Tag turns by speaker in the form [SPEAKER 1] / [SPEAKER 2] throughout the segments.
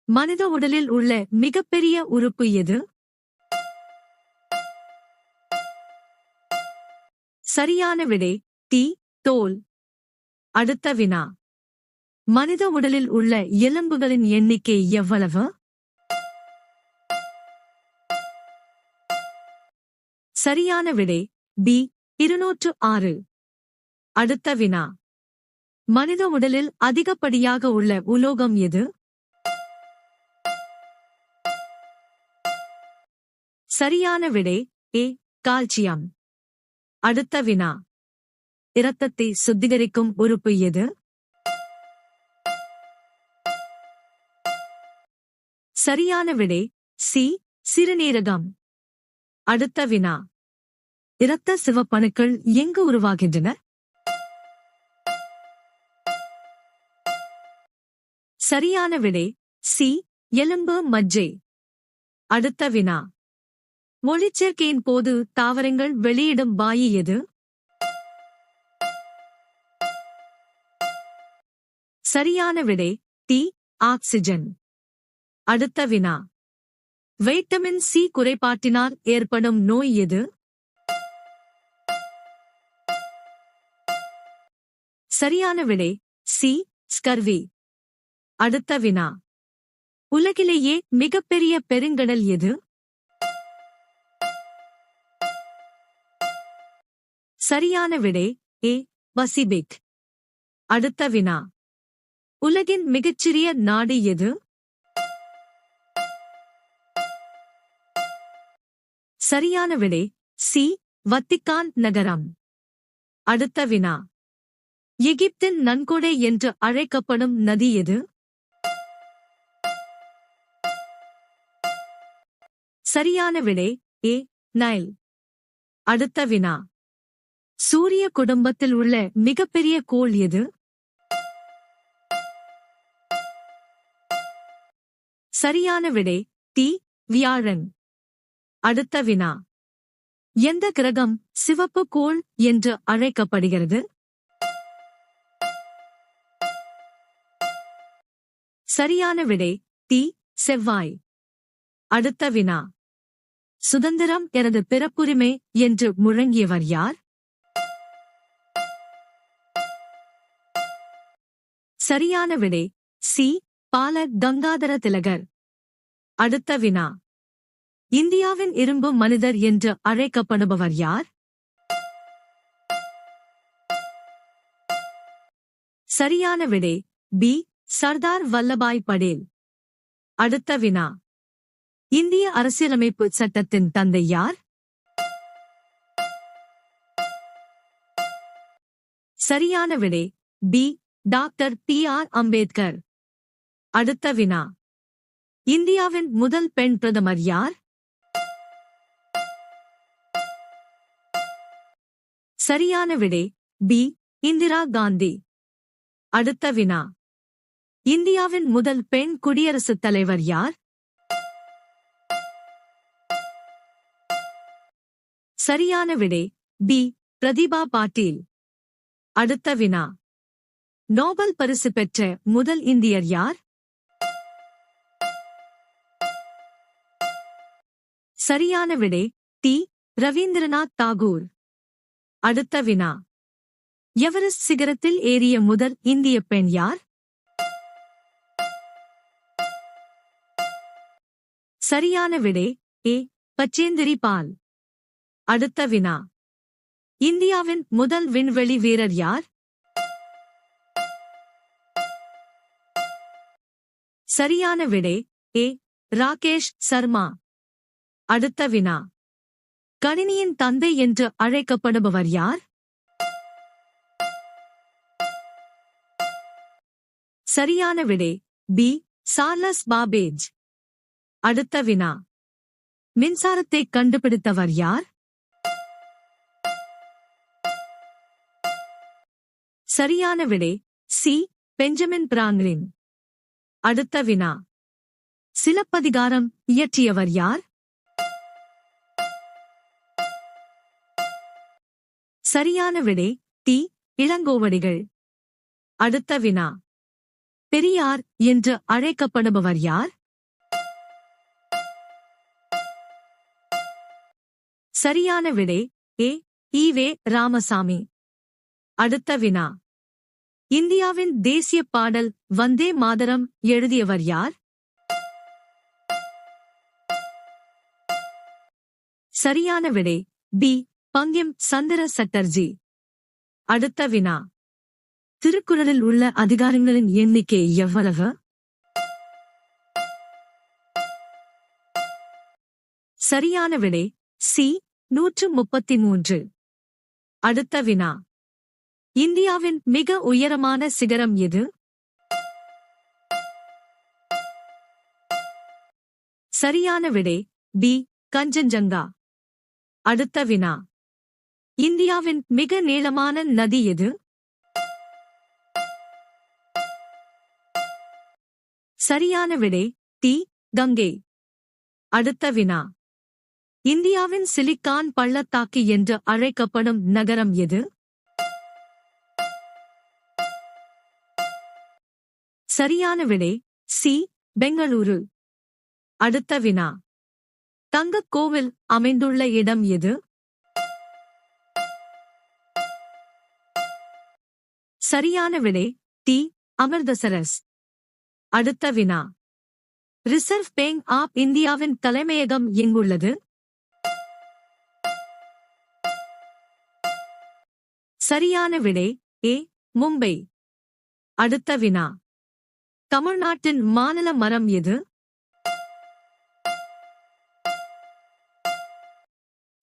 [SPEAKER 1] மனித உடலில் உள்ள மிகப்பெரிய உறுப்பு எது? சரியான விடை டி. தோல். அடுத்த வினா. மனித உடலில் உள்ள எலும்புகளின் எண்ணிக்கை எவ்வளவு? சரியான விடை பி. 206. அடுத்த வினா. மனித உடலில் அதிகப்படியாக உள்ள உலோகம் எது? சரியான விடை ஏ. கால்சியம். அடுத்த வினா. இரத்தத்தை சுத்திகரிக்கும் உறுப்பு எது? சரியான விடை சி. சிறுநீரகம். அடுத்த வினா. இரத்த சிவப்பணுக்கள் எங்கு உருவாகின்றன? சரியான விடை சி. எலும்பு மஜ்ஜை. அடுத்த வினா. ஒளிச்சேர்க்கையின் போது தாவரங்கள் வெளியிடும் வாயு எது? சரியான விடை டி. ஆக்சிஜன். அடுத்த வினா. வைட்டமின் சி குறைபாட்டினால் ஏற்படும் நோய் எது? சரியான விடை சி. ஸ்கர்வி. அடுத்த வினா. உலகிலேயே மிகப்பெரிய பெருங்கடல் எது? சரியான விடை ஏ. பசிபிக். அடுத்த வினா. உலகின் மிகச்சிறிய நாடு எது? சரியான விடை சி. வத்திக்கான் நகரம். அடுத்த வினா. எகிப்தின் நன்கொடை என்று அழைக்கப்படும் நதி எது? சரியான விடை ஏ. நைல். அடுத்த வினா. சூரிய குடும்பத்தில் உள்ள மிகப்பெரிய கோள் எது? சரியான விடை டி. வியாழன். அடுத்த வினா. எந்த கிரகம் சிவப்பு கோள் என்று அழைக்கப்படுகிறது? சரியான விடை டி. செவ்வாய். அடுத்த வினா. சுதந்திரம் எனது பிறப்புரிமை என்று முழங்கியவர் யார்? சரியான விடை சி. பால கங்காதர திலகர். அடுத்த வினா. இந்தியாவின் இரும்பு மனிதர் என்று அழைக்கப்படுபவர் யார்? சரியான விடை பி. சர்தார் வல்லபாய் படேல். அடுத்த வினா. இந்திய அரசியலமைப்பு சட்டத்தின் தந்தை யார்? சரியான விடை பி. Doctor B.R.. அம்பேத்கர். அடுத்த வினா. இந்தியாவின் முதல் பெண் பிரதமர் யார்? சரியான விடை பி. இந்திரா காந்தி. அடுத்த வினா. இந்தியாவின் முதல் பெண் குடியரசுத் தலைவர் யார்? சரியான விடை பி. பிரதிபா பாட்டீல். அடுத்த வினா. நோபல் பரிசு பெற்ற முதல் இந்தியர் யார்? சரியான விடை டி. ரவீந்திரநாத் தாகூர். அடுத்த வினா. எவரெஸ்ட் சிகரத்தில் ஏறிய முதல் இந்திய பெண் யார்? சரியான விடை ஏ. பச்சேந்திரி பால். அடுத்த வினா. இந்தியாவின் முதல் விண்வெளி வீரர் யார்? சரியான விடை ஏ. ராகேஷ் சர்மா. அடுத்த வினா. கணினியின் தந்தை என்று அழைக்கப்படுபவர் யார்? சரியான விடை பி. Charles Babbage. அடுத்த வினா. மின்சாரத்தை கண்டுபிடித்தவர் யார்? சரியான விடை சி. Benjamin Franklin. அடுத்த வினா. சிலப்பதிகாரம் இயற்றியவர் யார்? சரியான விடை டி. இளங்கோவடிகள். அடுத்த வினா. பெரியார் என்று அழைக்கப்படுபவர் யார்? சரியான விடை ஏ. ஈ.வே. ராமசாமி. அடுத்த வினா. இந்தியாவின் தேசிய பாடல் வந்தே மாதரம் எழுதியவர் யார்? சரியான விடை பி. பங்கிம் சந்திர சட்டர்ஜி. அடுத்த வினா. திருக்குறளில் உள்ள அதிகாரங்களின் எண்ணிக்கை எவ்வளவு? சரியான விடை சி. 133. அடுத்த வினா. இந்தியாவின் மிக உயரமான சிகரம் எது? சரியான விடை பி. கஞ்சன்ஜங்கா. அடுத்த வினா. இந்தியாவின் மிக நீளமான நதி எது? சரியான விடை டி. கங்கை. அடுத்த வினா. இந்தியாவின் சிலிக்கான் பள்ளத்தாக்கு என்று அழைக்கப்படும் நகரம் எது? சரியான விடை சி. பெங்களூரு. அடுத்த வினா. தங்கக் கோவில் அமைந்துள்ள இடம் எது? சரியான விடை டி. அமிர்தசரஸ். அடுத்த வினா. ரிசர்வ் பேங்க் ஆப் இந்தியாவின் தலைமையகம் எங்குள்ளது? சரியான விடை ஏ. மும்பை. அடுத்த வினா. தமிழ்நாட்டின் மாநில மரம் எது?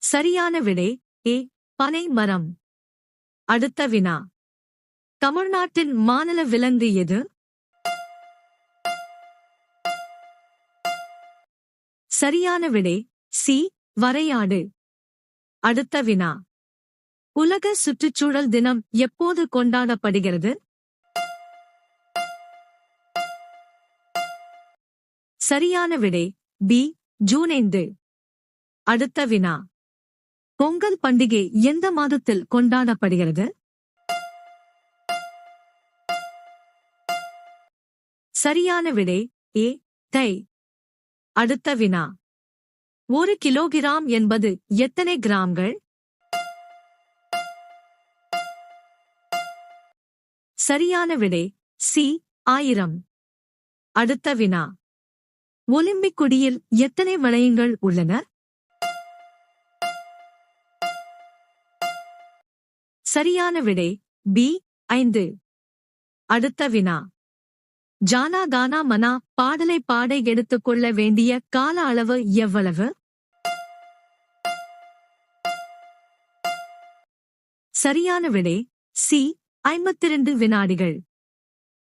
[SPEAKER 1] சரியான விடை ஏ. பனை மரம். அடுத்த வினா. தமிழ்நாட்டின் மாநில விலங்கு எது? சரியான விடை சி. வரையாடு. அடுத்த வினா. உலக சுற்றுச்சூழல் தினம் எப்போது கொண்டாடப்படுகிறது? சரியான விடை பி. ஜூன் 5. அடுத்த வினா. பொங்கல் பண்டிகை எந்த மாதத்தில் கொண்டாடப்படுகிறது? சரியான விடை ஏ. தை. அடுத்த வினா. 1 கிலோகிராம் என்பது எத்தனை கிராம்கள்? சரியான விடை சி. 1000. அடுத்த வினா. ஒலிம்பிக் கொடியில் எத்தனை வளையங்கள் உள்ளன? சரியான விடை பி. 5. அடுத்த வினா. ஜானா கானா மனா பாடலை பாட எடுத்துக்கொள்ள வேண்டிய கால அளவு எவ்வளவு? சரியான விடை சி. 52 வினாடிகள்.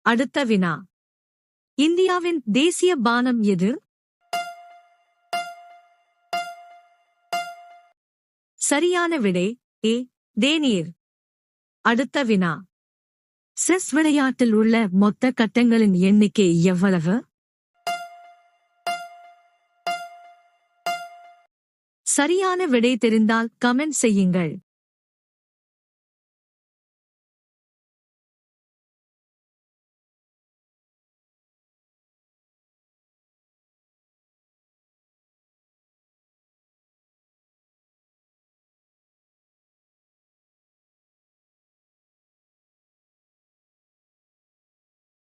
[SPEAKER 1] அடுத்த வினா. இந்தியாவின் தேசிய பானம் எது? சரியான விடை ஏ. தேநீர். அடுத்த வினா. செஸ் விளையாட்டில் உள்ள மொத்த கட்டங்களின் எண்ணிக்கை எவ்வளவு? சரியான விடை தெரிந்தால் கமெண்ட் செய்யுங்கள்.